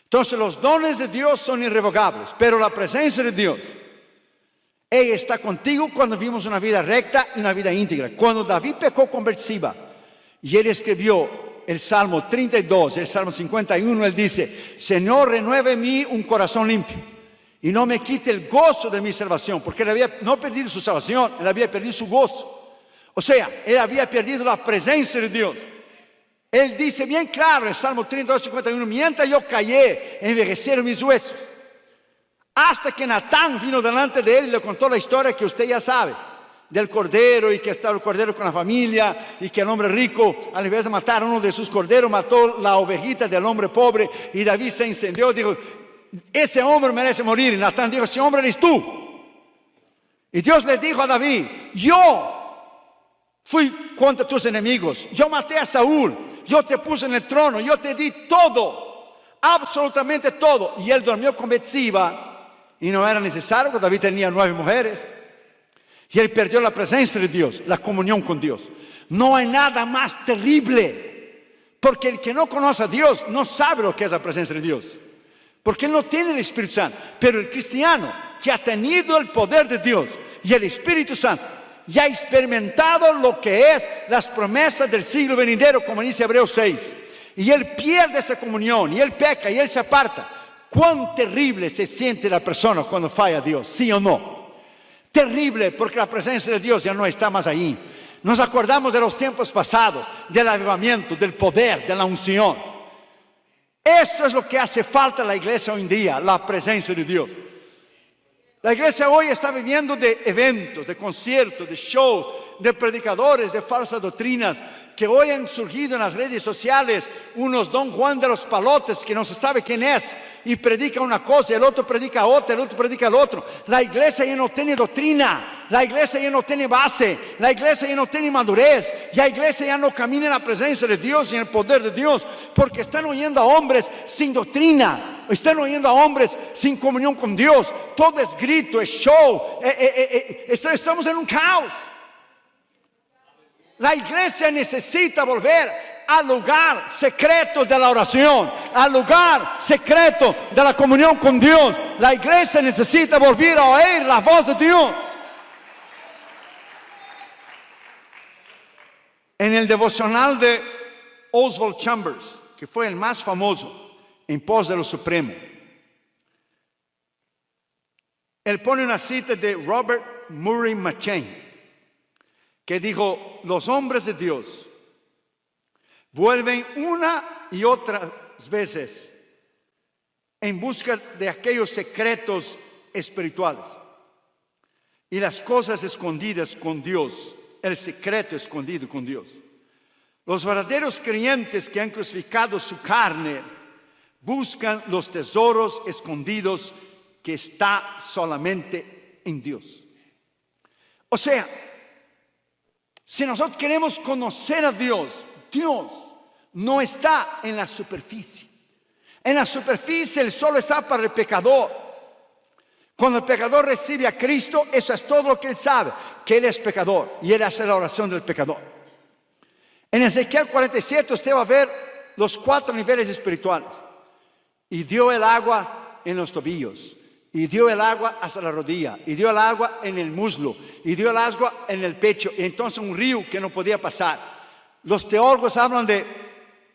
Entonces los dones de Dios son irrevocables, pero la presencia de Dios, ella está contigo cuando vivimos una vida recta y una vida íntegra. Cuando David pecó con Betseba y él escribió el Salmo 32, el Salmo 51, él dice: Señor, renueve en mí un corazón limpio y no me quite el gozo de mi salvación, porque él había no perdido su salvación, él había perdido su gozo. O sea, él había perdido la presencia de Dios. Él dice bien claro en el Salmo 32, 51, mientras yo callé, envejecieron mis huesos. Hasta que Natán vino delante de él y le contó la historia que usted ya sabe, del cordero, y que estaba el cordero con la familia, y que el hombre rico, al invés de matar a uno de sus corderos, mató la ovejita del hombre pobre, y David se incendió, dijo: ese hombre merece morir. Y Natán dijo: ese hombre eres tú. Y Dios le dijo a David: yo fui contra tus enemigos, yo maté a Saúl, yo te puse en el trono, yo te di todo, absolutamente todo. Y él durmió con Betseba, y no era necesario, porque David tenía 9 mujeres. Y él perdió la presencia de Dios, la comunión con Dios. No hay nada más terrible, porque el que no conoce a Dios no sabe lo que es la presencia de Dios, porque él no tiene el Espíritu Santo. Pero el cristiano que ha tenido el poder de Dios y el Espíritu Santo, y ha experimentado lo que es las promesas del siglo venidero, como dice Hebreos 6, y él pierde esa comunión, y él peca, y él se aparta. Cuán terrible se siente la persona cuando falla a Dios, ¿sí o no? Terrible, porque la presencia de Dios ya no está más ahí. Nos acordamos de los tiempos pasados, del avivamiento, del poder, de la unción. Esto es lo que hace falta a la iglesia hoy en día, la presencia de Dios. La iglesia hoy está viviendo de eventos, de conciertos, de shows, de predicadores, de falsas doctrinas, que hoy han surgido en las redes sociales unos Don Juan de los Palotes que no se sabe quién es, y predica una cosa, el otro predica otra, el otro predica el otro. La iglesia ya no tiene doctrina, la iglesia ya no tiene base, la iglesia ya no tiene madurez, la iglesia ya no camina en la presencia de Dios y en el poder de Dios, porque están oyendo a hombres sin doctrina, están oyendo a hombres sin comunión con Dios. Todo es grito, es show, estamos en un caos. La iglesia necesita volver al lugar secreto de la oración, al lugar secreto de la comunión con Dios. La iglesia necesita volver a oír la voz de Dios. En el devocional de Oswald Chambers, que fue el más famoso en pos de lo supremo, él pone una cita de Robert Murray M'Cheyne, que dijo: los hombres de Dios vuelven una y otras veces en busca de aquellos secretos espirituales y las cosas escondidas con Dios, el secreto escondido con Dios. Los verdaderos creyentes que han crucificado su carne buscan los tesoros escondidos que está solamente en Dios. O sea, si nosotros queremos conocer a Dios, Dios no está en la superficie. En la superficie Él solo está para el pecador. Cuando el pecador recibe a Cristo, eso es todo lo que Él sabe, que Él es pecador, y Él hace la oración del pecador. En Ezequiel 47 usted va a ver los 4 niveles espirituales. Y dio el agua en los tobillos, y dio el agua hasta la rodilla, y dio el agua en el muslo, y dio el agua en el pecho, y entonces un río que no podía pasar. Los teólogos hablan de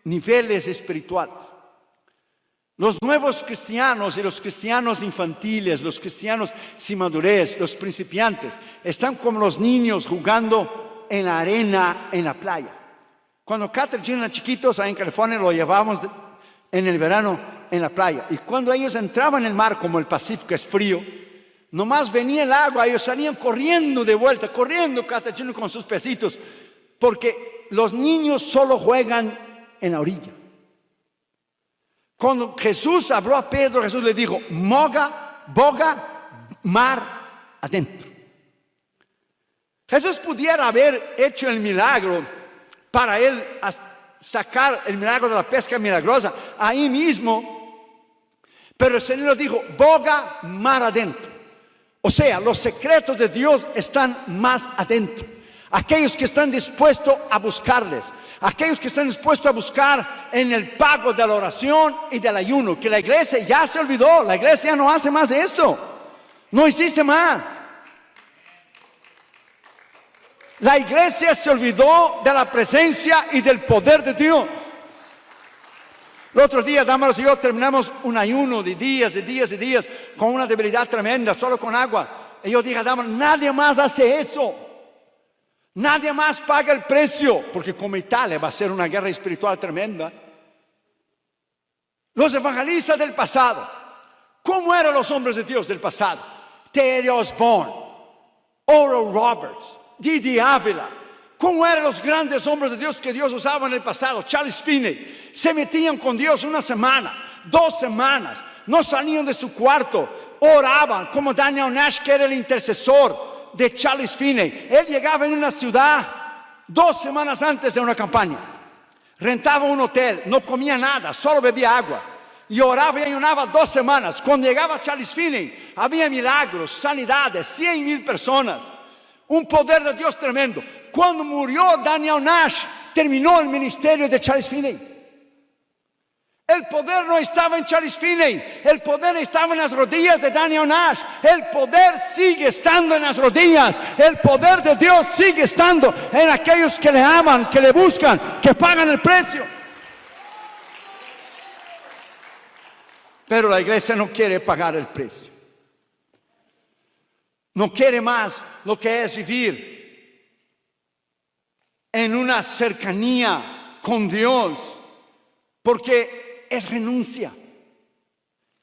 niveles espirituales. Los nuevos cristianos y los cristianos infantiles, los cristianos sin madurez, los principiantes, están como los niños jugando en la arena en la playa. Cuando Catherine y Gina eran chiquitos, ahí en California, lo llevábamos en el verano en la playa. Y cuando ellos entraban en el mar, como el Pacífico es frío, nomás venía el agua, ellos salían corriendo de vuelta, corriendo Catherine con sus pesitos, porque los niños solo juegan en la orilla. Cuando Jesús habló a Pedro, Jesús le dijo: boga, mar adentro. Jesús pudiera haber hecho el milagro para él sacar el milagro de la pesca milagrosa ahí mismo, pero el Señor dijo: boga, mar adentro. O sea, los secretos de Dios están más adentro. Aquellos que están dispuestos a buscarles, aquellos que están dispuestos a buscar en el pago de la oración y del ayuno, que la iglesia ya se olvidó, la iglesia ya no hace más esto, no existe más. La iglesia se olvidó de la presencia y del poder de Dios. El otro día, Damaris y yo terminamos un ayuno de días y días y días con una debilidad tremenda, solo con agua. Y yo dije a Damaris, nadie más hace eso. Nadie más paga el precio, porque como Italia va a ser una guerra espiritual tremenda. Los evangelistas del pasado, ¿cómo eran los hombres de Dios del pasado? Teddy Osborne, Oral Roberts, Didi Ávila. ¿Cómo eran los grandes hombres de Dios que Dios usaba en el pasado? Charles Finney. Se metían con Dios una semana, 2 semanas, no salían de su cuarto, oraban, como Daniel Nash, que era el intercesor de Charles Finney. Él llegaba en una ciudad 2 semanas antes de una campaña, rentaba un hotel, no comía nada, solo bebía agua y oraba y ayunaba 2 semanas. Cuando llegaba Charles Finney, había milagros, sanidades, 100,000 personas, un poder de Dios tremendo. Cuando murió Daniel Nash, terminó el ministerio de Charles Finney. El poder no estaba en Charles Finney, el poder estaba en las rodillas de Daniel Nash. El poder sigue estando en las rodillas. El poder de Dios sigue estando en aquellos que le aman, que le buscan, que pagan el precio. Pero la iglesia no quiere pagar el precio. No quiere más lo que es vivir en una cercanía con Dios, porque es renuncia,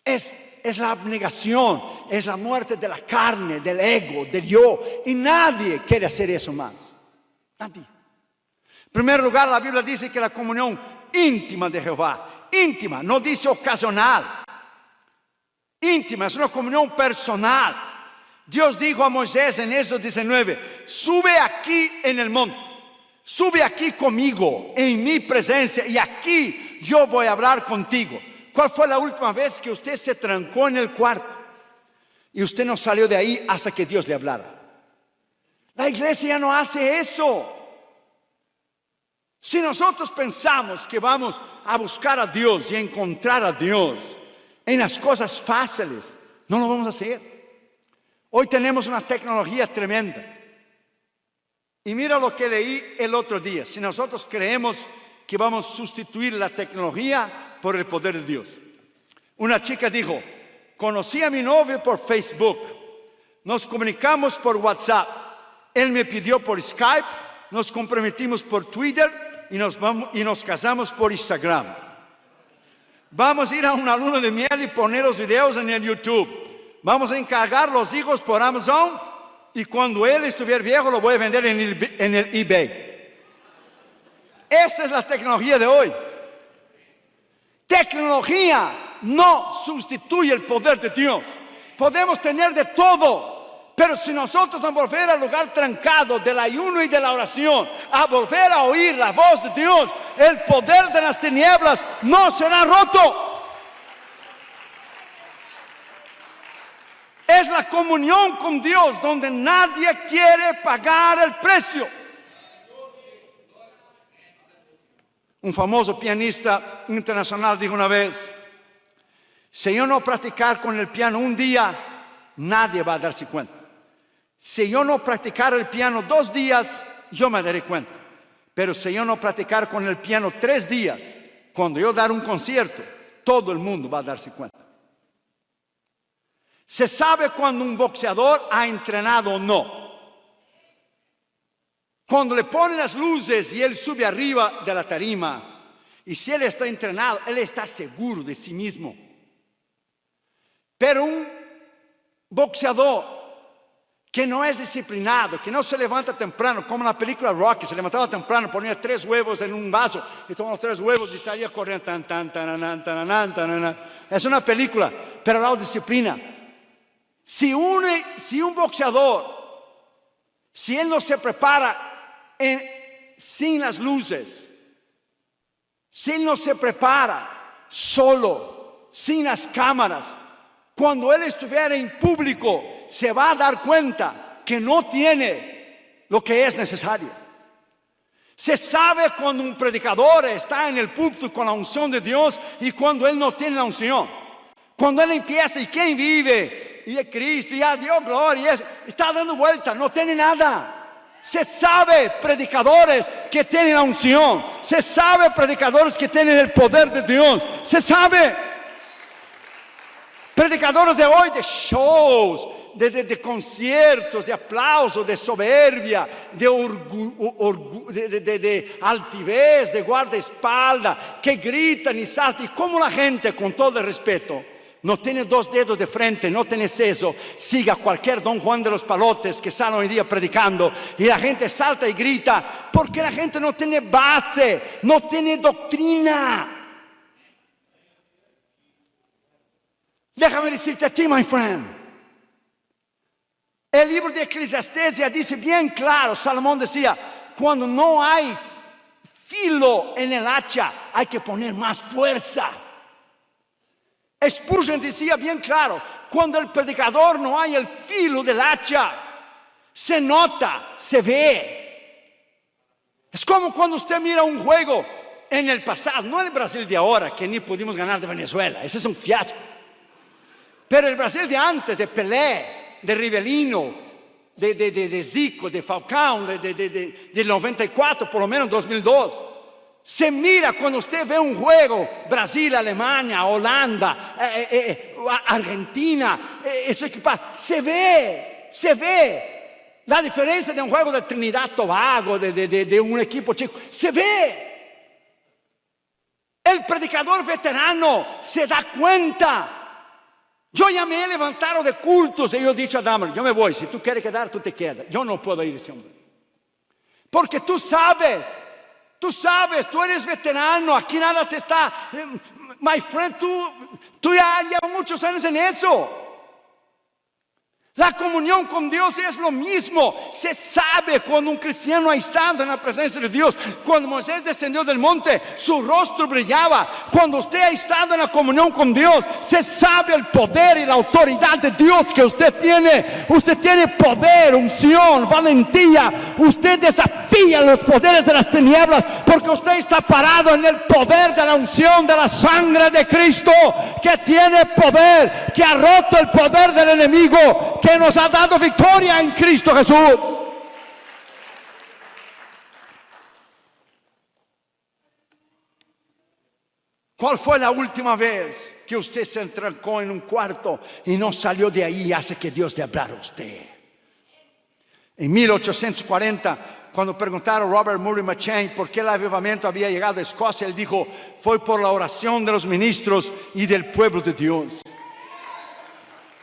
es la abnegación, es la muerte de la carne, del ego, del yo. Y nadie quiere hacer eso más. Nadie. En primer lugar, la Biblia dice que la comunión íntima de Jehová, íntima, no dice ocasional. Íntima, es una comunión personal. Dios dijo a Moisés en Éxodo 19, sube aquí en el monte, sube aquí conmigo, en mi presencia, y aquí yo voy a hablar contigo. ¿Cuál fue la última vez que usted se trancó en el cuarto y usted no salió de ahí hasta que Dios le hablara? La iglesia ya no hace eso. Si nosotros pensamos que vamos a buscar a Dios y a encontrar a Dios en las cosas fáciles, no lo vamos a hacer. Hoy tenemos una tecnología tremenda. Y mira lo que leí el otro día. Si nosotros creemos que vamos a sustituir la tecnología por el poder de Dios. Una chica dijo, conocí a mi novio por Facebook, nos comunicamos por WhatsApp, él me pidió por Skype, nos comprometimos por Twitter y nos casamos por Instagram. Vamos a ir a una luna de miel y poner los videos en el YouTube. Vamos a encargar los hijos por Amazon y cuando él estuviera viejo lo voy a vender en el eBay. Esa es la tecnología de hoy. Tecnología no sustituye el poder de Dios. Podemos tener de todo, pero si nosotros no volver al lugar trancado del ayuno y de la oración, a volver a oír la voz de Dios, el poder de las tinieblas no será roto. Es la comunión con Dios donde nadie quiere pagar el precio. Un famoso pianista internacional dijo una vez, si yo no practicar con el piano un día, nadie va a darse cuenta. Si yo no practicar el piano 2 días, yo me daré cuenta. Pero si yo no practicar con el piano 3 días, cuando yo dar un concierto, todo el mundo va a darse cuenta. Se sabe cuando un boxeador ha entrenado o no. Cuando le ponen las luces y él sube arriba de la tarima, y si él está entrenado, él está seguro de sí mismo. Pero un boxeador que no es disciplinado, que no se levanta temprano, como en la película Rocky, se levantaba temprano, ponía 3 huevos en un vaso y tomaba los 3 huevos y salía corriendo. Es una película, pero la disciplina. Si un boxeador, si él no se prepara sin las luces, si él no se prepara solo, sin las cámaras, cuando él estuviera en público, se va a dar cuenta que no tiene lo que es necesario. Se sabe cuando un predicador está en el púlpito con la unción de Dios y cuando él no tiene la unción. Cuando él empieza, ¿y quién vive? Y es Cristo, y a Dios gloria, está dando vuelta, no tiene nada. Se sabe predicadores que tienen la unción. Se sabe predicadores que tienen el poder de Dios. Se sabe. Predicadores de hoy de shows, de conciertos, de aplausos, de soberbia, de altivez, de guardaespaldas, que gritan y saltan. Y como la gente, con todo el respeto, no tiene dos dedos de frente, no tiene seso, siga cualquier Don Juan de los Palotes que sale hoy día predicando y la gente salta y grita porque la gente no tiene base, no tiene doctrina. Déjame decirte a ti, my friend, el libro de Eclesiastés ya dice bien claro, Salomón decía, cuando no hay filo en el hacha, hay que poner más fuerza. Spurgeon decía bien claro, cuando el predicador no hay el filo del hacha, se nota, se ve. Es como cuando usted mira un juego en el pasado, no el Brasil de ahora, que ni pudimos ganar de Venezuela, ese es un fiasco. Pero el Brasil de antes, de Pelé, de Rivelino, de Zico, de Falcão, del 94, por lo menos 2002. Se mira cuando usted ve un juego, Brasil, Alemania, Holanda, Argentina, se ve la diferencia de un juego de Trinidad Tobago, de un equipo chico, se ve. El predicador veterano se da cuenta. Yo ya me he levantado de cultos y yo he dicho a Dahmer, yo me voy, si tú quieres quedar, tú te quedas. Yo no puedo ir ese hombre. Porque tú sabes, tú eres veterano, aquí nada te está. My friend, tú ya llevas muchos años en eso. La comunión con Dios es lo mismo. Se sabe cuando un cristiano ha estado en la presencia de Dios. Cuando Moisés descendió del monte, su rostro brillaba. Cuando usted ha estado en la comunión con Dios, se sabe el poder y la autoridad de Dios que usted tiene. Usted tiene poder, unción, valentía. Usted desafía los poderes de las tinieblas porque usted está parado en el poder de la unción de la sangre de Cristo, que tiene poder, que ha roto el poder del enemigo, que nos ha dado victoria en Cristo Jesús. ¿Cuál fue la última vez que usted se entrancó en un cuarto y no salió de ahí hasta que Dios le hablara a usted? En 1840, cuando preguntaron a Robert Murray McCheyne por qué el avivamiento había llegado a Escocia, él dijo, fue por la oración de los ministros y del pueblo de Dios.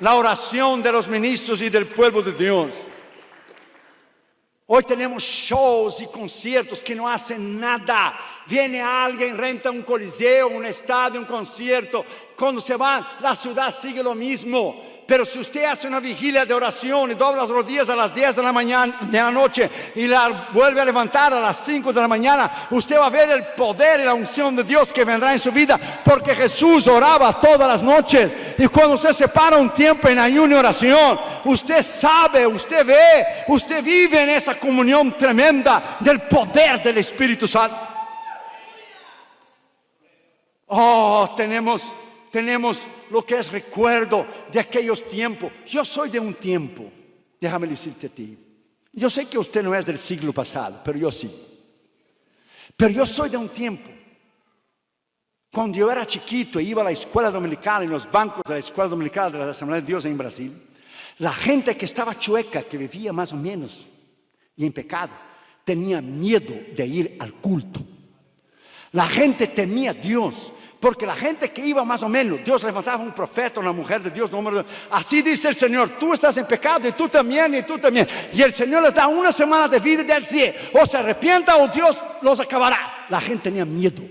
La oración de los ministros y del pueblo de Dios. Hoy tenemos shows y conciertos que no hacen nada. Viene alguien, renta un coliseo, un estadio, un concierto. Cuando se van, la ciudad sigue lo mismo. Pero si usted hace una vigilia de oración y dobla las rodillas a las 10 de la mañana, de la noche, y la vuelve a levantar a las 5 de la mañana, usted va a ver el poder y la unción de Dios que vendrá en su vida, porque Jesús oraba todas las noches. Y cuando usted se para un tiempo en ayuno y oración, usted sabe, usted ve, usted vive en esa comunión tremenda del poder del Espíritu Santo. Oh, tenemos lo que es recuerdo de aquellos tiempos. Yo soy de un tiempo, déjame decirte a ti. Yo sé que usted no es del siglo pasado, pero yo sí. Pero yo soy de un tiempo. Cuando yo era chiquito e iba a la escuela dominical, en los bancos de la escuela dominical de la Asamblea de Dios en Brasil, la gente que estaba chueca, que vivía más o menos y en pecado, tenía miedo de ir al culto. La gente temía a Dios. Porque la gente que iba más o menos, Dios levantaba un profeta, una mujer de Dios, así dice el Señor, tú estás en pecado y tú también, y tú también. Y el Señor les da una semana de vida del cielo. O se arrepienta o Dios los acabará. La gente tenía miedo.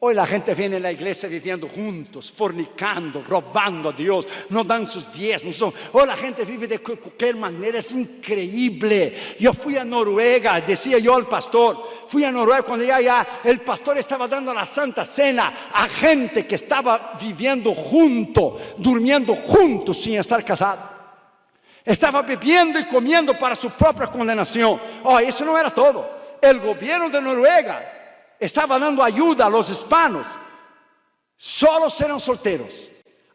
Hoy la gente viene a la iglesia viviendo juntos, fornicando, robando a Dios, no dan sus diezmos. Hoy la gente vive de cualquier manera, es increíble. Yo fui a Noruega, decía yo al pastor, fui a Noruega cuando ya el pastor estaba dando la Santa Cena a gente que estaba viviendo junto, durmiendo juntos sin estar casados. Estaba bebiendo y comiendo para su propia condenación. Oh, eso no era todo. El gobierno de Noruega estaba dando ayuda a los hispanos. Solo eran solteros.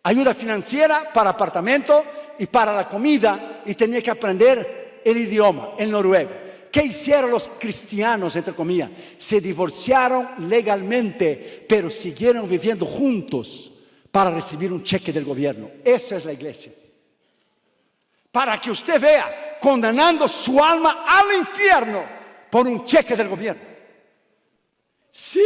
Ayuda financiera para apartamento y para la comida. Y tenía que aprender el idioma, el noruego. ¿Qué hicieron los cristianos, entre comillas? Se divorciaron legalmente, pero siguieron viviendo juntos para recibir un cheque del gobierno. Esa es la iglesia. Para que usted vea, condenando su alma al infierno por un cheque del gobierno. Si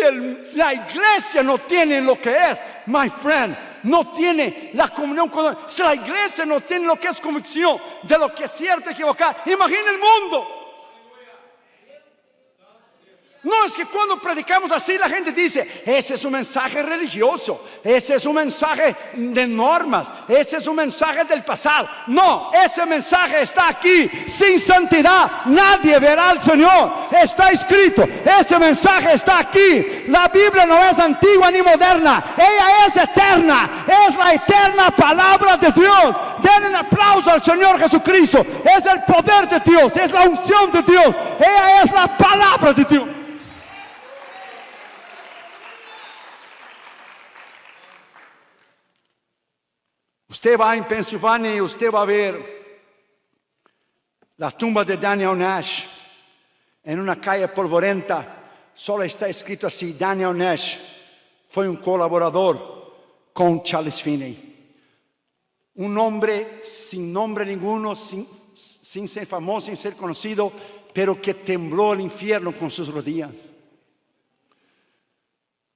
la iglesia no tiene lo que es, my friend, no tiene la comunión con Dios. Si la iglesia no tiene lo que es convicción de lo que es cierto y equivocado, imagina el mundo. No es que cuando predicamos así la gente dice, ese es un mensaje religioso, ese es un mensaje de normas, ese es un mensaje del pasado. No, ese mensaje está aquí. Sin santidad nadie verá al Señor. Está escrito, ese mensaje está aquí. La Biblia no es antigua ni moderna, ella es eterna, es la eterna palabra de Dios. Den un aplauso al Señor Jesucristo. Es el poder de Dios, es la unción de Dios, ella es la palabra de Dios. Usted va en Pensilvania y usted va a ver la tumba de Daniel Nash en una calle polvorienta. Solo está escrito así: Daniel Nash fue un colaborador con Charles Finney. Un hombre sin nombre ninguno, sin ser famoso, sin ser conocido, pero que tembló el infierno con sus rodillas.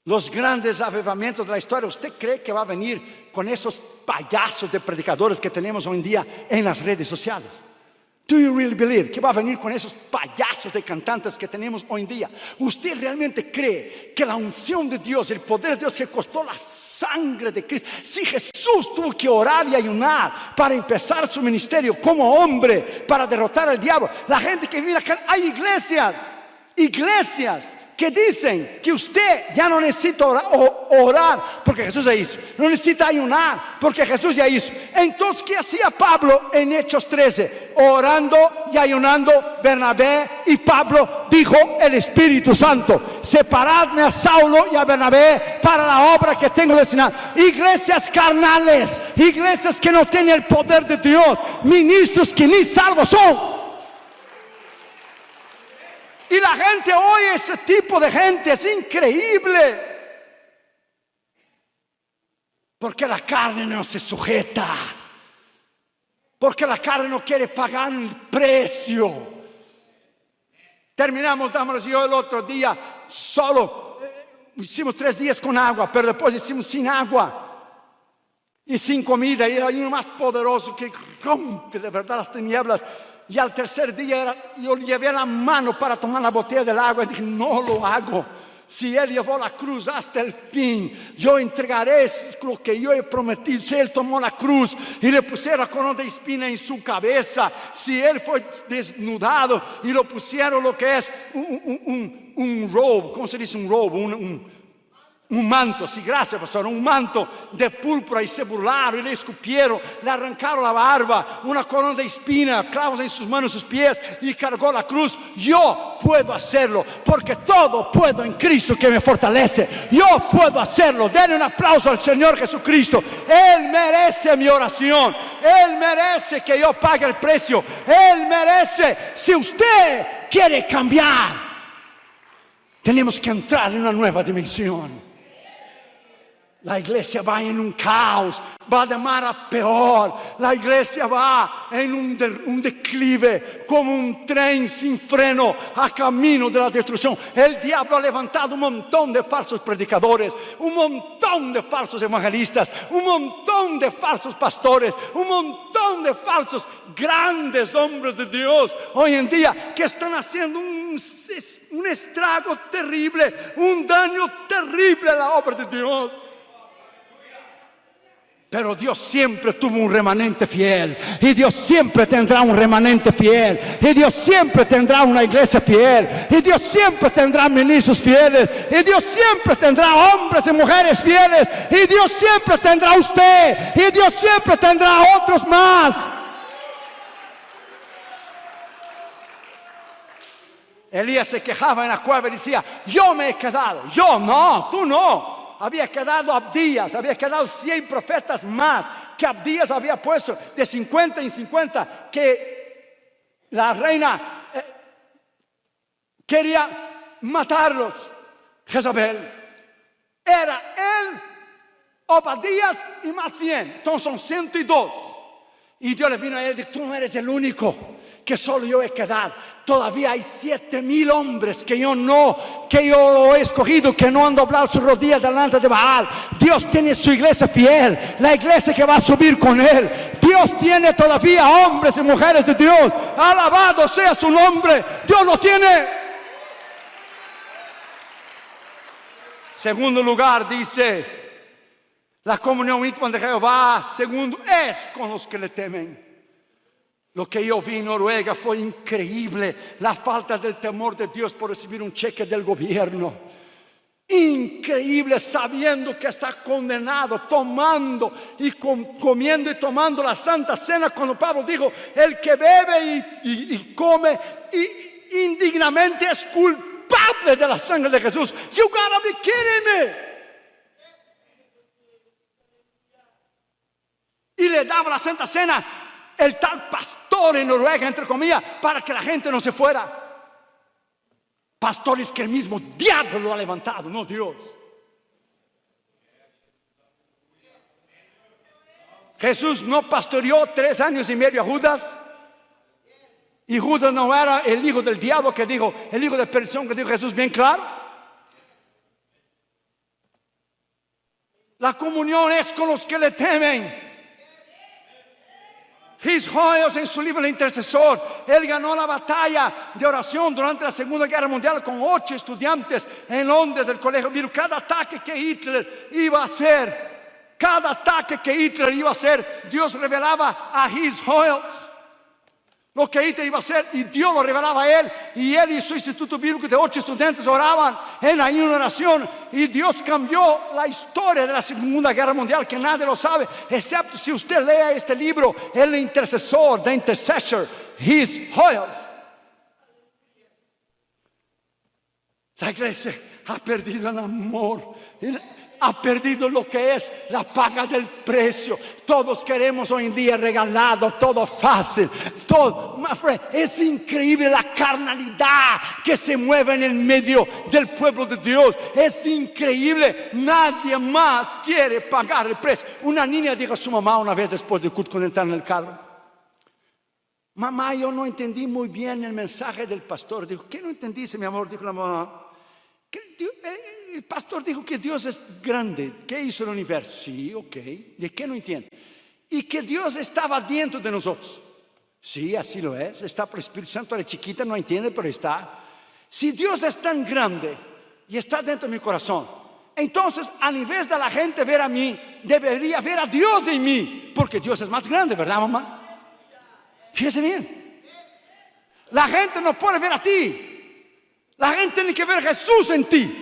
Los grandes avivamientos de la historia, ¿usted cree que va a venir con esos payasos de predicadores que tenemos hoy en día en las redes sociales? Do you really believe que va a venir con esos payasos de cantantes que tenemos hoy en día? ¿Usted realmente cree que la unción de Dios, el poder de Dios que costó la sangre de Cristo? Si Jesús tuvo que orar y ayunar para empezar su ministerio como hombre, para derrotar al diablo, la gente que vive acá, hay iglesias que dicen que usted ya no necesita orar porque Jesús ya hizo, no necesita ayunar porque Jesús ya hizo. Entonces, ¿qué hacía Pablo en Hechos 13? Orando y ayunando, Bernabé y Pablo dijo el Espíritu Santo: separadme a Saulo y a Bernabé para la obra que tengo destinada. Iglesias carnales, iglesias que no tienen el poder de Dios, ministros que ni salvos son. Y la gente oye ese tipo de gente, es increíble. Porque la carne no se sujeta. Porque la carne no quiere pagar el precio. Terminamos, dámonos yo el otro día, solo hicimos 3 días con agua, pero después hicimos sin agua y sin comida. Y era uno más poderoso que rompe de verdad las tinieblas. Y al tercer día yo llevé la mano para tomar la botella del agua y dije: no lo hago. Si Él llevó la cruz hasta el fin, yo entregaré lo que yo he prometido. Si Él tomó la cruz y le pusieron la corona de espina en su cabeza, si Él fue desnudado y lo pusieron lo que es un robe, ¿cómo se dice un robe? Un manto, sí, gracias pastor, un manto de púrpura, y se burlaron y le escupieron, le arrancaron la barba, una corona de espina, clavos en sus manos y sus pies, y cargó la cruz. Yo puedo hacerlo porque todo puedo en Cristo que me fortalece. Yo puedo hacerlo. Denle un aplauso al Señor Jesucristo. Él merece mi oración, Él merece que yo pague el precio, Él merece. Si usted quiere cambiar, tenemos que entrar en una nueva dimensión. La iglesia va en un caos, va de mal a peor. La iglesia va en un declive, como un tren sin freno a camino de la destrucción. El diablo ha levantado un montón de falsos predicadores, un montón de falsos evangelistas, un montón de falsos pastores, un montón de falsos grandes hombres de Dios hoy en día, que están haciendo un estrago terrible, un daño terrible a la obra de Dios. Pero Dios siempre tuvo un remanente fiel, y Dios siempre tendrá un remanente fiel, y Dios siempre tendrá una iglesia fiel, y Dios siempre tendrá ministros fieles, y Dios siempre tendrá hombres y mujeres fieles, y Dios siempre tendrá usted, y Dios siempre tendrá otros más. Elías se quejaba en la cueva y decía, yo me he quedado. Yo no, tú no. Había quedado Abdías, había quedado 100 profetas más que Abdías había puesto de 50 en 50, que la reina quería matarlos. Jezabel. Era él, Obadías y más 100. Entonces son 102. Y Dios le vino a él y dijo, tú no eres el único, que solo yo he quedado. Todavía hay 7,000 hombres que yo lo he escogido, que no han doblado sus rodillas delante de Baal. Dios tiene su iglesia fiel, la iglesia que va a subir con él. Dios tiene todavía hombres y mujeres de Dios. Alabado sea su nombre. Dios lo tiene. Segundo lugar, dice, la comunión íntima de Jehová, segundo, es con los que le temen. Lo que yo vi en Noruega fue increíble, la falta del temor de Dios por recibir un cheque del gobierno. Increíble, sabiendo que está condenado, tomando y comiendo y tomando la Santa Cena, cuando Pablo dijo, el que bebe y come indignamente es culpable de la sangre de Jesús. You gotta be kidding me. Y le daba la Santa Cena el tal pastor en Noruega, entre comillas, para que la gente no se fuera. Pastores que el mismo diablo lo ha levantado, no Dios. Jesús no pastoreó 3 años y medio a Judas. Y Judas no era el hijo del diablo que dijo, el hijo de perdición que dijo Jesús bien claro. La comunión es con los que le temen. His Hoyos, en su libro El Intercesor, él ganó la batalla de oración durante la Segunda Guerra Mundial con 8 estudiantes en Londres del colegio. Mira, cada ataque que Hitler iba a hacer, Dios revelaba a His Hoyos lo que Hitler iba a hacer, y Dios lo revelaba a él, y él y su instituto bíblico de 8 estudiantes oraban en la oración, y Dios cambió la historia de la Segunda Guerra Mundial, que nadie lo sabe, excepto si usted lea este libro, El Intercesor, The Intercessor, His Hoyos. La iglesia ha perdido el amor, ha perdido lo que es la paga del precio. Todos queremos hoy en día regalado, todo fácil, todo. Es increíble la carnalidad que se mueve en el medio del pueblo de Dios. Es increíble, nadie más quiere pagar el precio. Una niña dijo a su mamá una vez después de culto, cuando entrar en el carro, mamá, yo no entendí muy bien el mensaje del pastor. Dijo, ¿qué no entendiste, mi amor? Dijo la mamá. El pastor dijo que Dios es grande, que hizo el universo. Sí, ok. ¿De qué no entiende? Y que Dios estaba dentro de nosotros. Sí, así lo es. Está por el Espíritu Santo. La chiquita no entiende, pero está. Si Dios es tan grande y está dentro de mi corazón, entonces a nivel de la gente ver a mí, debería ver a Dios en mí, porque Dios es más grande, ¿verdad, mamá? Fíjese bien. La gente no puede ver a ti. La gente tiene que ver a Jesús en ti.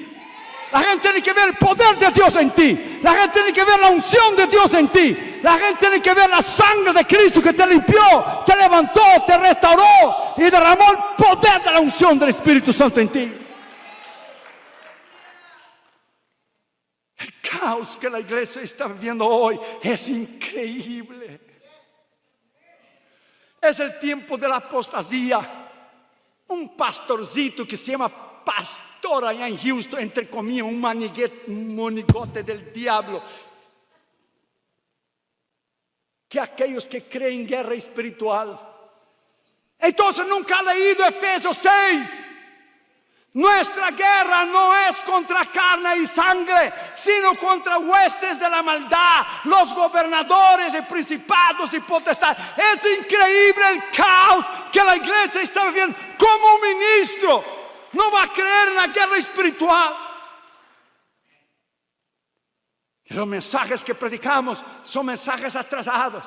La gente tiene que ver el poder de Dios en ti. La gente tiene que ver la unción de Dios en ti. La gente tiene que ver la sangre de Cristo que te limpió, te levantó, te restauró y derramó el poder de la unción del Espíritu Santo en ti. El caos que la iglesia está viviendo hoy es increíble. Es el tiempo de la apostasía. Un pastorcito que se llama pastor allá en Houston, entre comillas, un monigote del diablo, que aquellos que creen en guerra espiritual. Entonces nunca ha leído Efesios 6. Nuestra guerra no es contra carne y sangre, sino contra huestes de la maldad, los gobernadores y principados y potestades. Es increíble el caos que la iglesia está viviendo. Como un ministro no va a creer en la guerra espiritual. Y los mensajes que predicamos son mensajes atrasados.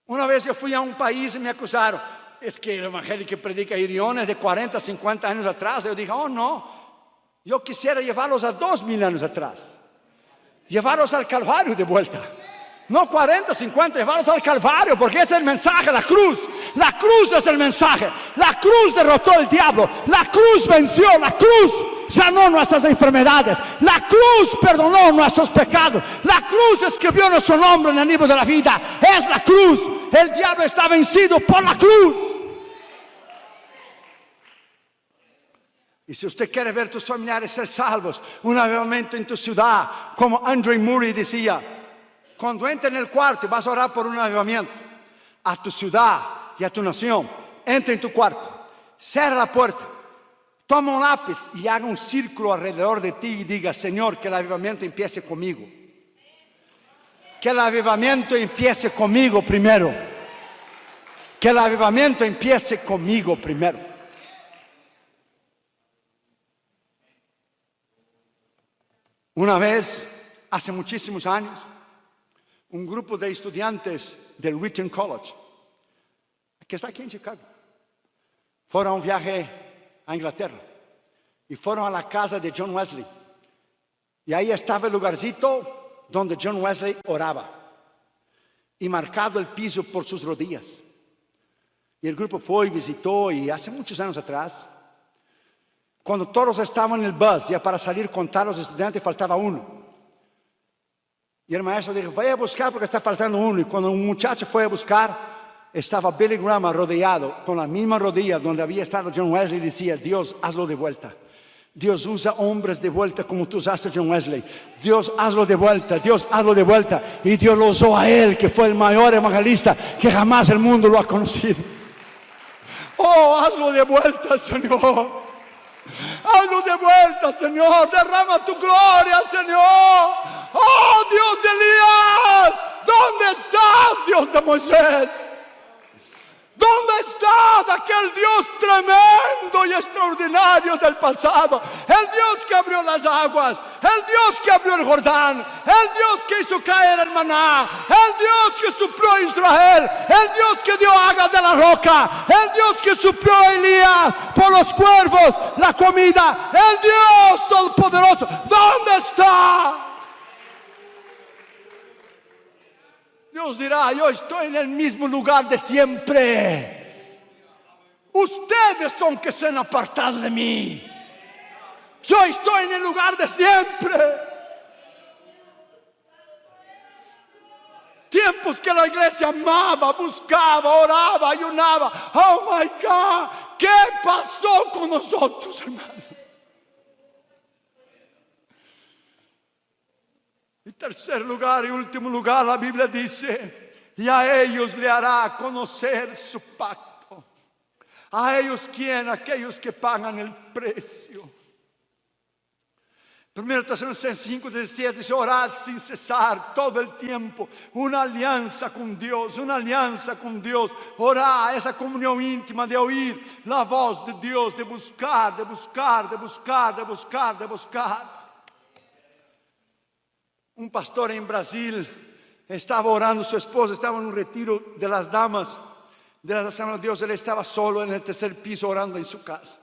Una vez yo fui a un país y me acusaron. Es que el evangelio que predica Iriones de 40, 50 años atrás. Yo dije, oh no, yo quisiera llevarlos a 2000 años atrás. Llevarlos al Calvario de vuelta. No 40, 50, llevarlos al Calvario, porque ese es el mensaje, la cruz. La cruz es el mensaje. La cruz derrotó al diablo. La cruz venció. La cruz sanó nuestras enfermedades. La cruz perdonó nuestros pecados. La cruz escribió nuestro nombre en el libro de la vida. Es la cruz. El diablo está vencido por la cruz. Y si usted quiere ver tus familiares ser salvos, un avivamiento en tu ciudad, como Andrew Murray decía, cuando entres en el cuarto y vas a orar por un avivamiento a tu ciudad y a tu nación, entra en tu cuarto, cierra la puerta, toma un lápiz y haga un círculo alrededor de ti y diga: Señor, que el avivamiento empiece conmigo. Que el avivamiento empiece conmigo primero. Que el avivamiento empiece conmigo primero. Una vez, hace muchísimos años, un grupo de estudiantes del Wheaton College, que está aquí en Chicago, fueron a un viaje a Inglaterra y fueron a la casa de John Wesley. Y ahí estaba el lugarcito donde John Wesley oraba y marcado el piso por sus rodillas. Y el grupo fue y visitó, y hace muchos años atrás, cuando todos estaban en el bus, ya para salir a contar a los estudiantes, faltaba uno. Y el maestro dijo: vaya a buscar porque está faltando uno. Y cuando un muchacho fue a buscar, estaba Billy Graham arrodillado con la misma rodilla donde había estado John Wesley, y decía: Dios, hazlo de vuelta. Dios usa hombres de vuelta como tú usaste a John Wesley. Dios, hazlo de vuelta. Dios, hazlo de vuelta. Y Dios lo usó a él, que fue el mayor evangelista que jamás el mundo lo ha conocido. Oh, hazlo de vuelta, Señor. Hazlo de vuelta, Señor. Derrama tu gloria, Señor. Oh, Dios de Elías, ¿dónde estás, Dios de Moisés? ¿Dónde estás, aquel Dios tremendo y extraordinario del pasado? El Dios que abrió las aguas, el Dios que abrió el Jordán, el Dios que hizo caer el maná, el Dios que suplió a Israel, el Dios que dio agua de la roca, el Dios que suplió a Elías por los cuervos la comida, el Dios todopoderoso. ¿Dónde está? Dios dirá: yo estoy en el mismo lugar de siempre. Ustedes son que se han apartado de mí. Yo estoy en el lugar de siempre. Tiempos que la iglesia amaba, buscaba, oraba, ayunaba. Oh my God, ¿qué pasó con nosotros, hermanos? En tercer lugar y último lugar, la Biblia dice: y a ellos le hará conocer su pacto. ¿A ellos quién? Aquellos que pagan el precio. 1 Tesalonicenses 5:17 dice: orad sin cesar todo el tiempo. Una alianza con Dios, una alianza con Dios. Orar, esa comunión íntima de oír la voz de Dios, de buscar, de buscar, de buscar, de buscar, de buscar. Un pastor en Brasil estaba orando, su esposa estaba en un retiro de las damas de la Asamblea de Dios. Él estaba solo en el tercer piso orando en su casa.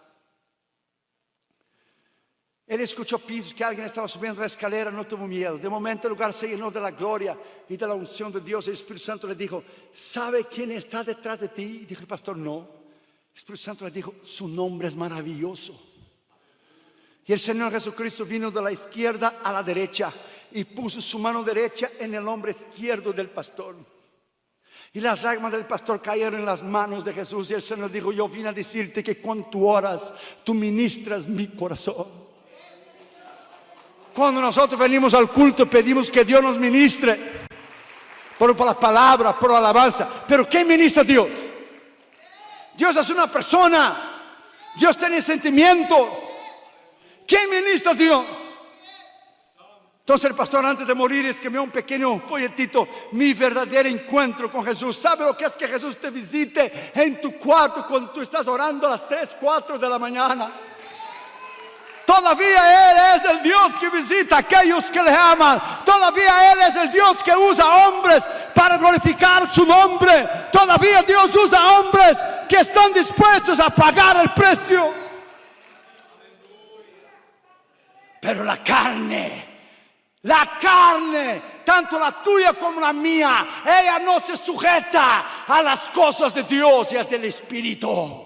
Él escuchó pisos que alguien estaba subiendo la escalera, no tuvo miedo. De momento el lugar se llenó de la gloria y de la unción de Dios. El Espíritu Santo le dijo: ¿sabe quién está detrás de ti? Y dijo el pastor: no. El Espíritu Santo le dijo: su nombre es maravilloso. Y el Señor Jesucristo vino de la izquierda a la derecha y puso su mano derecha en el hombro izquierdo del pastor. Y las lágrimas del pastor cayeron en las manos de Jesús. Y el Señor dijo: yo vine a decirte que cuando tú oras, tú ministras mi corazón. Cuando nosotros venimos al culto, pedimos que Dios nos ministre por la palabra, por la alabanza. Pero ¿qué ministra Dios? Dios es una persona. Dios tiene sentimientos. ¿Qué ministra Dios? Entonces el pastor, antes de morir, escribió un pequeño folletito: mi verdadero encuentro con Jesús. ¿Sabe lo que es que Jesús te visite en tu cuarto cuando tú estás orando a las 3, 4 de la mañana? Todavía Él es el Dios que visita a aquellos que le aman. Todavía Él es el Dios que usa hombres para glorificar su nombre. Todavía Dios usa hombres que están dispuestos a pagar el precio. Pero la carne La carne, tanto la tuya como la mía, ella no se sujeta a las cosas de Dios y del Espíritu.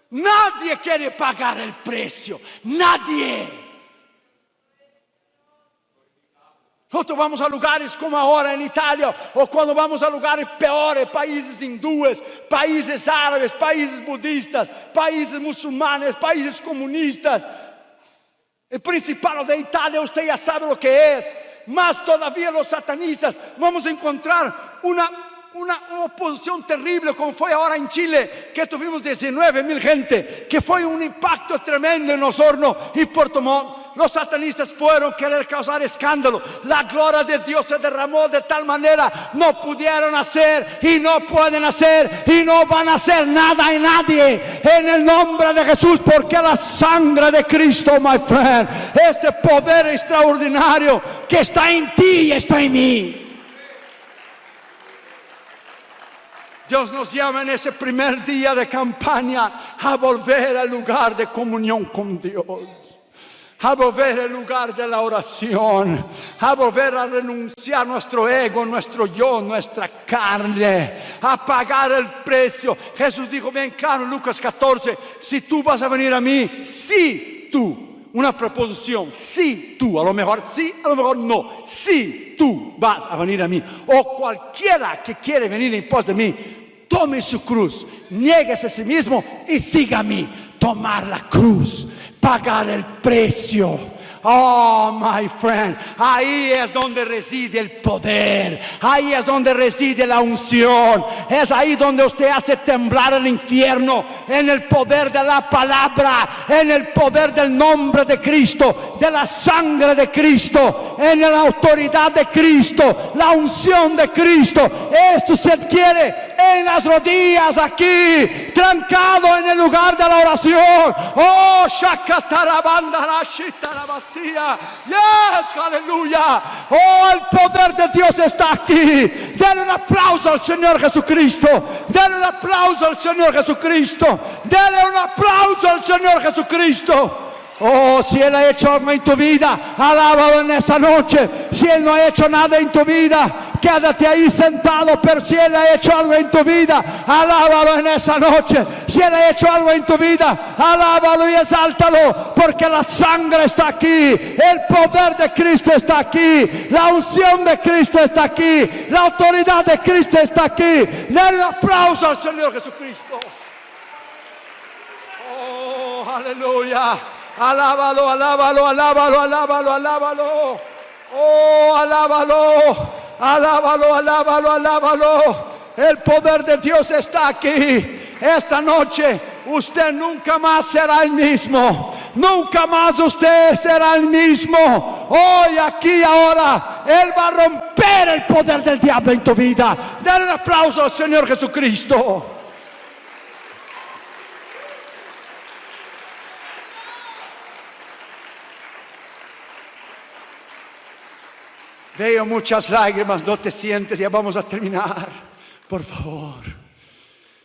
Nadie quiere pagar el precio, nadie. Nosotros vamos a lugares como ahora en Italia, o cuando vamos a lugares peores, países hindúes, países árabes, países budistas, países musulmanes, países comunistas. El Principado de Italia, usted ya sabe lo que es. Más todavía los satanistas. Vamos a encontrar una oposición terrible, como fue ahora en Chile, que tuvimos 19,000 gente, que fue un impacto tremendo en Osorno y Puerto Montt. Los satanistas fueron a querer causar escándalo. La gloria de Dios se derramó de tal manera, no pudieron hacer y no pueden hacer y no van a hacer nada y nadie en el nombre de Jesús, porque la sangre de Cristo, my friend, este poder extraordinario que está en ti y está en mí. Dios nos llama en ese primer día de campaña a volver al lugar de comunión con Dios, a volver al lugar de la oración, a volver a renunciar nuestro ego, nuestro yo, nuestra carne, a pagar el precio. Jesús dijo bien claro en Lucas 14, si tú vas a venir a mí, si tú, una preposición, si tú, a lo mejor sí, a lo mejor no, si tú vas a venir a mí, o cualquiera que quiere venir en pos de mí, tome su cruz, niéguese a sí mismo y siga a mí. Tomar la cruz, pagar el precio. Oh, my friend, ahí es donde reside el poder, ahí es donde reside la unción, es ahí donde usted hace temblar el infierno, en el poder de la palabra, en el poder del nombre de Cristo, de la sangre de Cristo, en la autoridad de Cristo, la unción de Cristo. Esto se adquiere en las rodillas aquí, trancado en el lugar de la oración. Oh, yes, aleluya. Oh, el poder de Dios está aquí. Denle un aplauso al Señor Jesucristo. Denle un aplauso al Señor Jesucristo. Denle un aplauso al Señor Jesucristo. Oh, si Él ha hecho algo en tu vida, alábalo en esa noche. Si Él no ha hecho nada en tu vida, quédate ahí sentado. Pero si Él ha hecho algo en tu vida, alábalo en esa noche. Si Él ha hecho algo en tu vida, alábalo y exáltalo, porque la sangre está aquí, el poder de Cristo está aquí, la unción de Cristo está aquí, la autoridad de Cristo está aquí. Denle un aplauso al Señor Jesucristo. Oh, aleluya. Alábalo, alábalo, alábalo, alábalo, alábalo. Oh, alábalo, alábalo, alábalo, alábalo. El poder de Dios está aquí. Esta noche usted nunca más será el mismo. Nunca más usted será el mismo. Hoy, aquí, ahora, Él va a romper el poder del diablo en tu vida. Dale un aplauso al Señor Jesucristo. Veo muchas lágrimas, no te sientes, ya vamos a terminar. Por favor.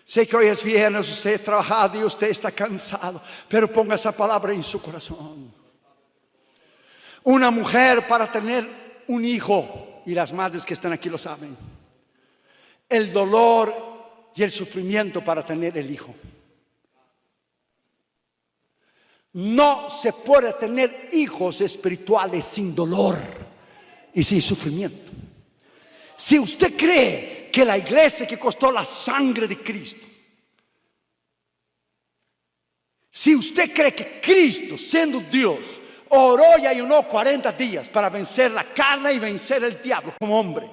Sé que hoy es viernes, usted ha trabajado y usted está cansado, pero ponga esa palabra en su corazón. Una mujer para tener un hijo, y las madres que están aquí lo saben, el dolor y el sufrimiento para tener el hijo. No se puede tener hijos espirituales sin dolor y sin sufrimiento. Si usted cree que la iglesia que costó la sangre de Cristo, si usted cree que Cristo, siendo Dios, oró y ayunó 40 días para vencer la carne y vencer el diablo como hombre,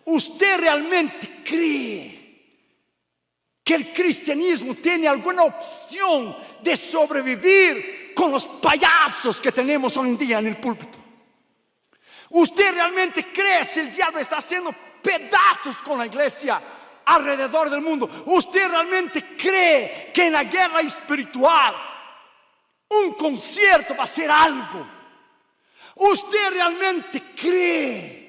¿usted realmente cree que el cristianismo tiene alguna opción de sobrevivir con los payasos que tenemos hoy en día en el púlpito? ¿Usted realmente cree si el diablo está haciendo pedazos con la iglesia alrededor del mundo? ¿Usted realmente cree que en la guerra espiritual un concierto va a ser algo? ¿Usted realmente cree?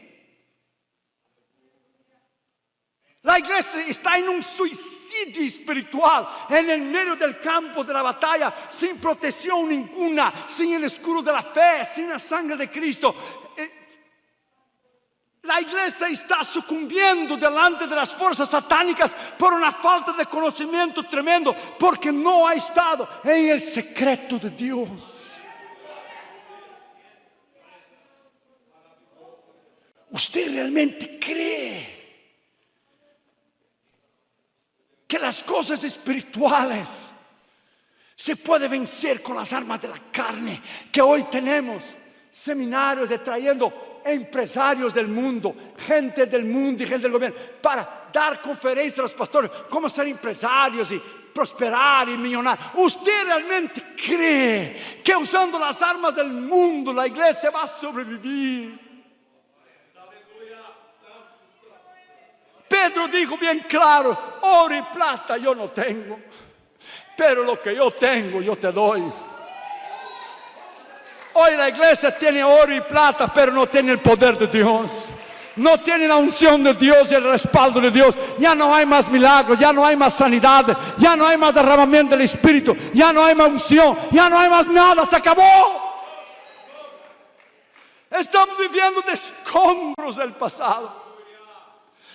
La iglesia está en un suicidio sitio espiritual, en el medio del campo de la batalla, sin protección ninguna, sin el escudo de la fe, sin la sangre de Cristo. La iglesia está sucumbiendo delante de las fuerzas satánicas por una falta de conocimiento tremendo, porque no ha estado en el secreto de Dios. ¿Usted realmente cree que las cosas espirituales se pueden vencer con las armas de la carne? Que hoy tenemos seminarios de trayendo empresarios del mundo, gente del mundo y gente del gobierno, para dar conferencias a los pastores, cómo ser empresarios y prosperar y millonar. ¿Usted realmente cree que usando las armas del mundo la iglesia va a sobrevivir? Pedro dijo bien claro: oro y plata yo no tengo, pero lo que yo tengo yo te doy. Hoy la iglesia tiene oro y plata, pero no tiene el poder de Dios. No tiene la unción de Dios y el respaldo de Dios. Ya no hay más milagros, ya no hay más sanidad, ya no hay más derramamiento del Espíritu, ya no hay más unción, ya no hay más nada, se acabó. Estamos viviendo de escombros del pasado.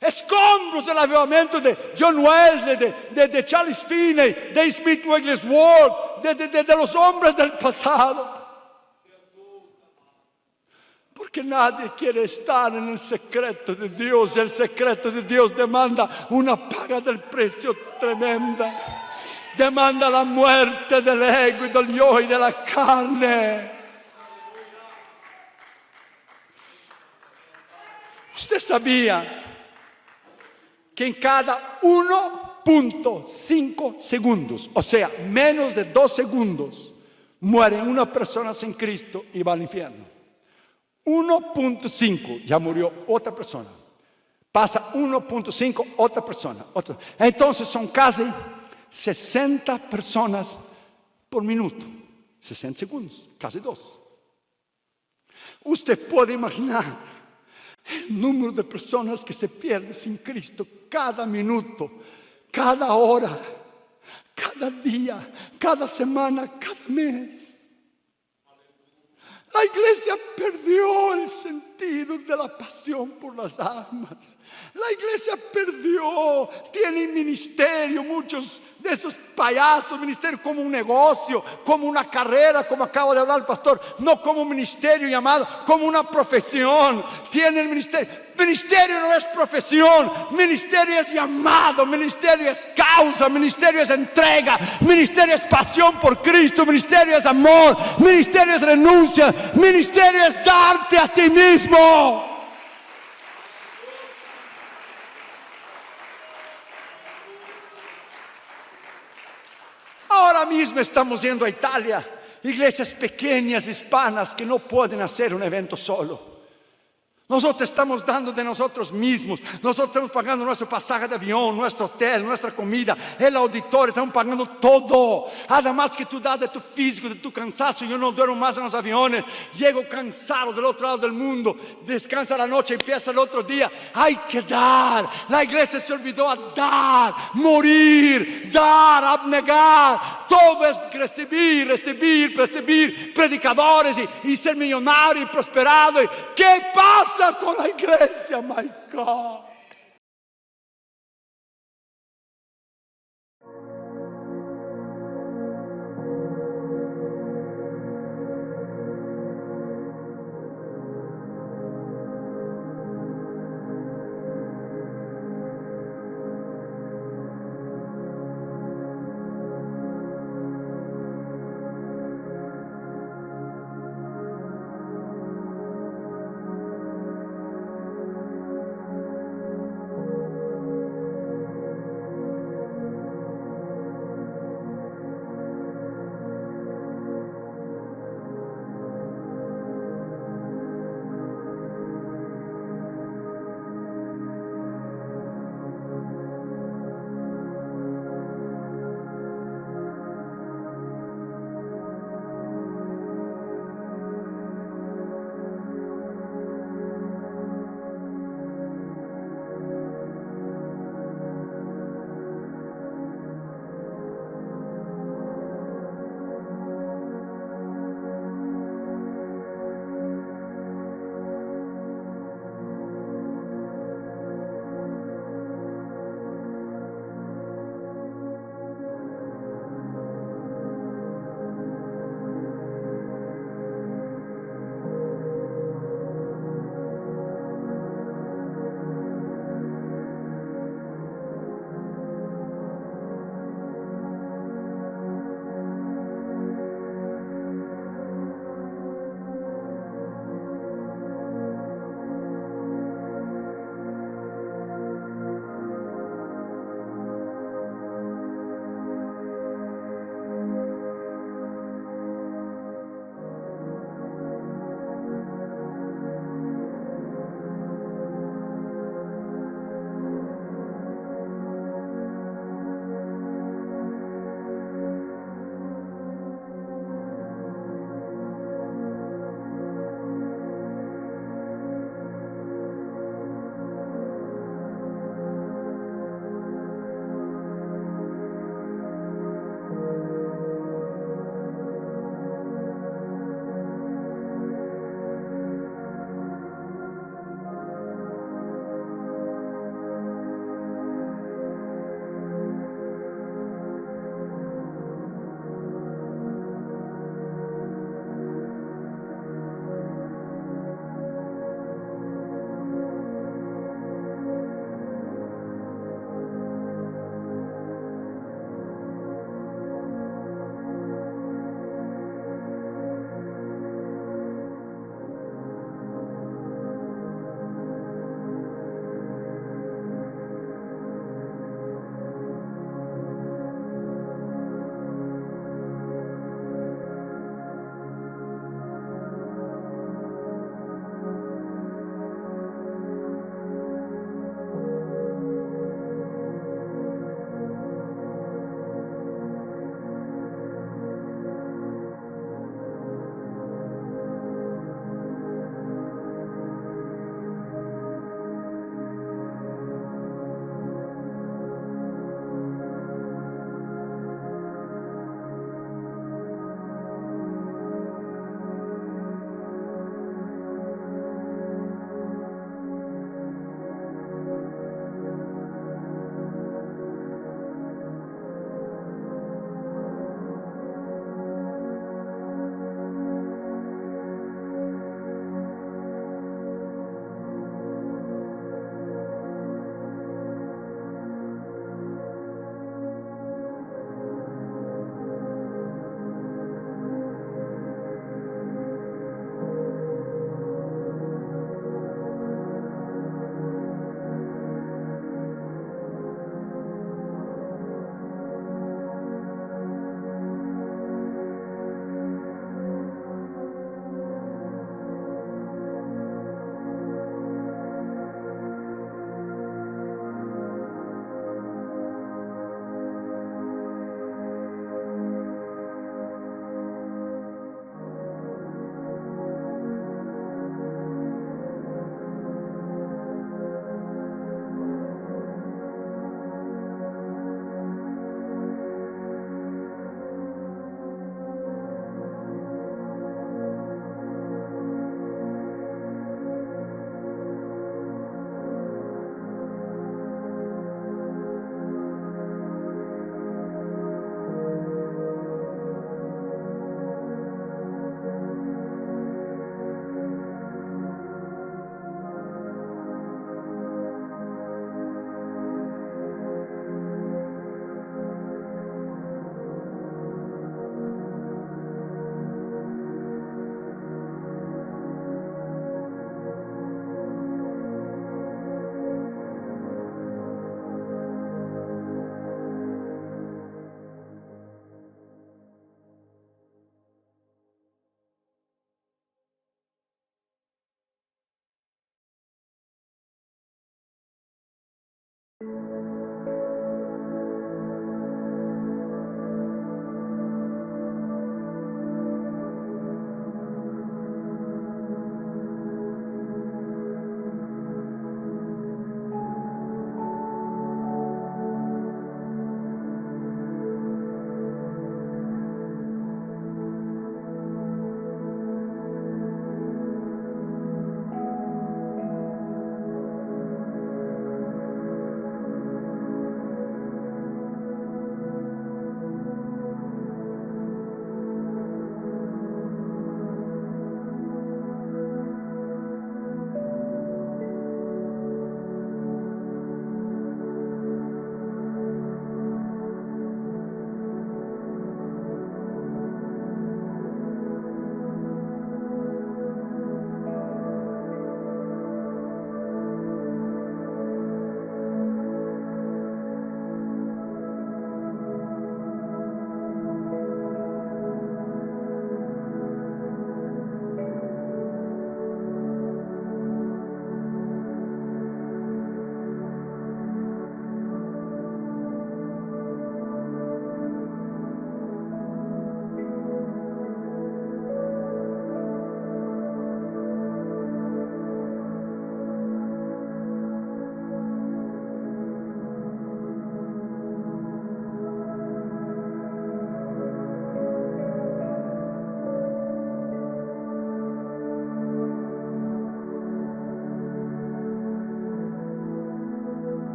Escombros del avivamiento de John Wesley, de Charles Finney, de Smith Wigglesworth, de los hombres del pasado. Porque nadie quiere estar en el secreto de Dios. El secreto de Dios demanda una paga del precio tremenda. Demanda la muerte del ego y del yo y de la carne. ¿Usted sabía que en cada 1.5 segundos, o sea, menos de 2 segundos, muere una persona sin Cristo y va al infierno? 1.5, ya murió otra persona. Pasa 1.5, otra persona. Entonces son casi 60 personas por minuto. 60 segundos, casi 2. Usted puede imaginar el número de personas que se pierden sin Cristo cada minuto, cada hora, cada día, cada semana, cada mes. La iglesia perdió el sentido de la pasión por las almas. La iglesia perdió, tiene ministerio, muchos de esos payasos, ministerio como un negocio, como una carrera, como acaba de hablar el pastor, no como un ministerio llamado, como una profesión. Tiene el ministerio. Ministerio no es profesión, ministerio es llamado, ministerio es causa, ministerio es entrega, ministerio es pasión por Cristo, ministerio es amor, ministerio es renuncia, ministerio es darte a ti mismo. Ahora mismo estamos yendo a Italia, iglesias pequeñas hispanas que no pueden hacer un evento solo. Nosotros estamos dando de nosotros mismos. Nosotros estamos pagando nuestro pasaje de avión, nuestro hotel, nuestra comida, el auditorio, estamos pagando todo. Además que tú das de tu físico, de tu cansancio. Yo no duermo más en los aviones. Llego cansado del otro lado del mundo. Descansa la noche, empieza el otro día. Hay que dar. La iglesia se olvidó a dar, morir, dar, abnegar. Todo es recibir, predicadores y ser millonario y prosperado. ¿Qué pasa con la iglesia? My God.